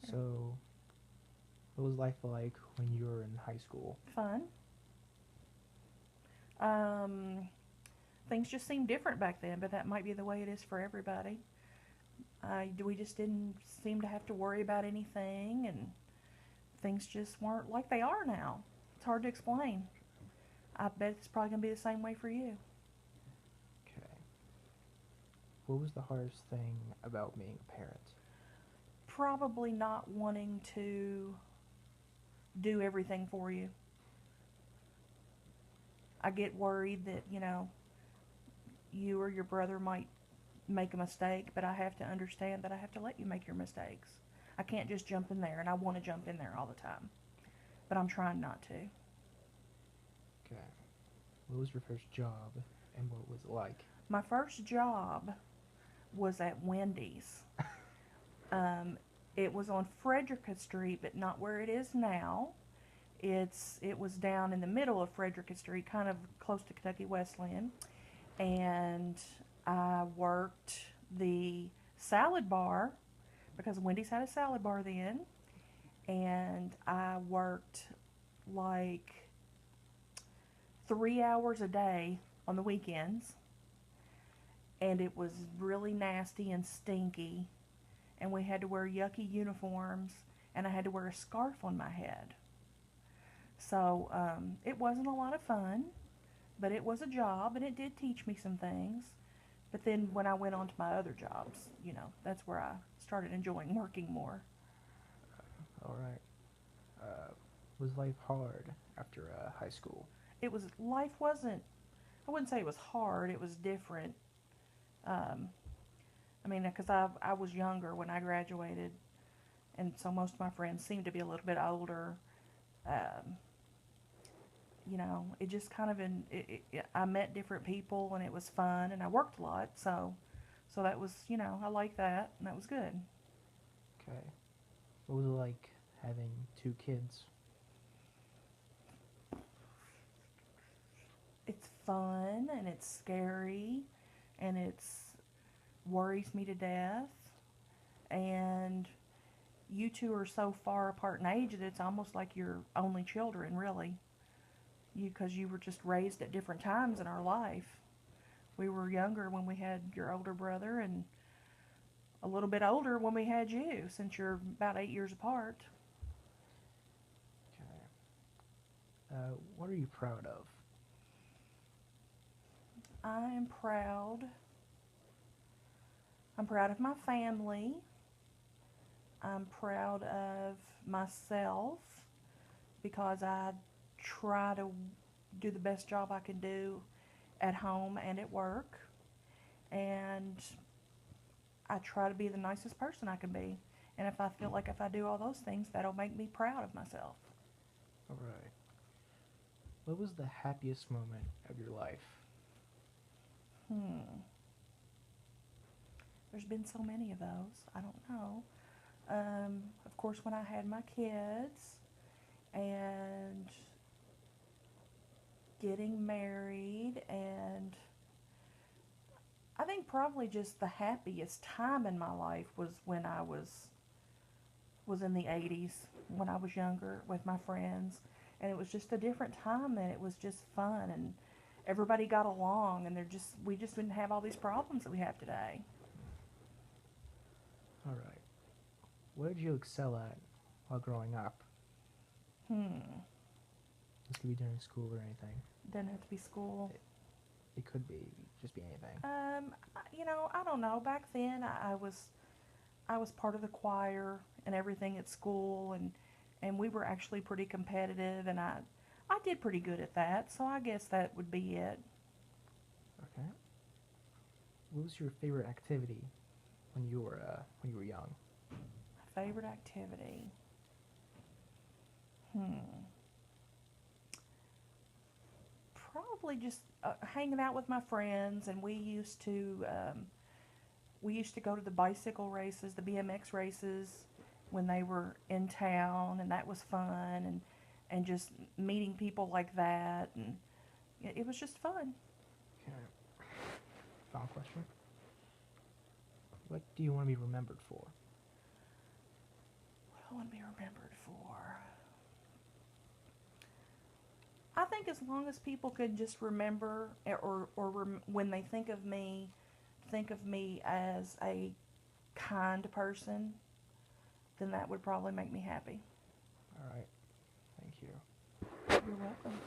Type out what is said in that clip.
So, what was life like when you were in high school? Fun. Um, Things just seemed different back then, but that might be the way it is for everybody. We just didn't seem to have to worry about anything, and things just weren't like they are now. It's hard to explain. I bet it's probably going to be the same way for you. Okay. What was the hardest thing about being a parent? Probably not wanting to do everything for you. I get worried that, you or your brother might make a mistake, but I have to understand that I have to let you make your mistakes. I can't just jump in there, and I want to jump in there all the time, but I'm trying not to. Okay. What was your first job and what was it like? My first job was at Wendy's. Um, it was on Frederica Street, but not where it is now. It was down in the middle of Frederica Street, kind of close to Kentucky Westland, and I worked the salad bar because Wendy's had a salad bar then, and I worked like 3 hours a day on the weekends, and it was really nasty and stinky, and we had to wear yucky uniforms, and I had to wear a scarf on my head. So it wasn't a lot of fun, but it was a job, and it did teach me some things. But then when I went on to my other jobs, that's where I started enjoying working more. All right. Was life hard after high school? Life wasn't, I wouldn't say it was hard, it was different. Um, I mean, because I was younger when I graduated, and so most of my friends seemed to be a little bit older. Um, it just kind of I met different people, and it was fun, and I worked a lot, so that was, I liked that, and that was good. Okay. What was it like having two kids? It's fun, and it's scary, and it's worries me to death, and you two are so far apart in age that it's almost like you're only children, really. Because you were just raised at different times in our life. We were younger when we had your older brother, and a little bit older when we had you, since you're about 8 years apart. Okay. What are you proud of? I am proud. I'm proud of my family. I'm proud of myself because I try to do the best job I can do at home and at work. And I try to be the nicest person I can be. And if I feel like if I do all those things, that'll make me proud of myself. All right. What was the happiest moment of your life? Hmm. There's been so many of those. I don't know. Of course, when I had my kids and getting married, and I think probably just the happiest time in my life was when I was in the 80s when I was younger with my friends, and it was just a different time, and it was just fun, and everybody got along, and we just didn't have all these problems that we have today. All right. What did you excel at while growing up? Hmm. This could be during school or anything. Doesn't have to be school. It, it could be just be anything. I don't know. Back then, I was part of the choir and everything at school, and we were actually pretty competitive, and I did pretty good at that. So I guess that would be it. Okay. What was your favorite activity when you were young? Favorite activity. Hmm. Probably just hanging out with my friends, and we used to go to the bicycle races, the BMX races, when they were in town, and that was fun, and just meeting people like that, and it was just fun. Okay. Final question. What do you want to be remembered for? I want to be remembered for. I think as long as people could just remember, when they think of me as a kind person, then that would probably make me happy. All right. Thank you. You're welcome.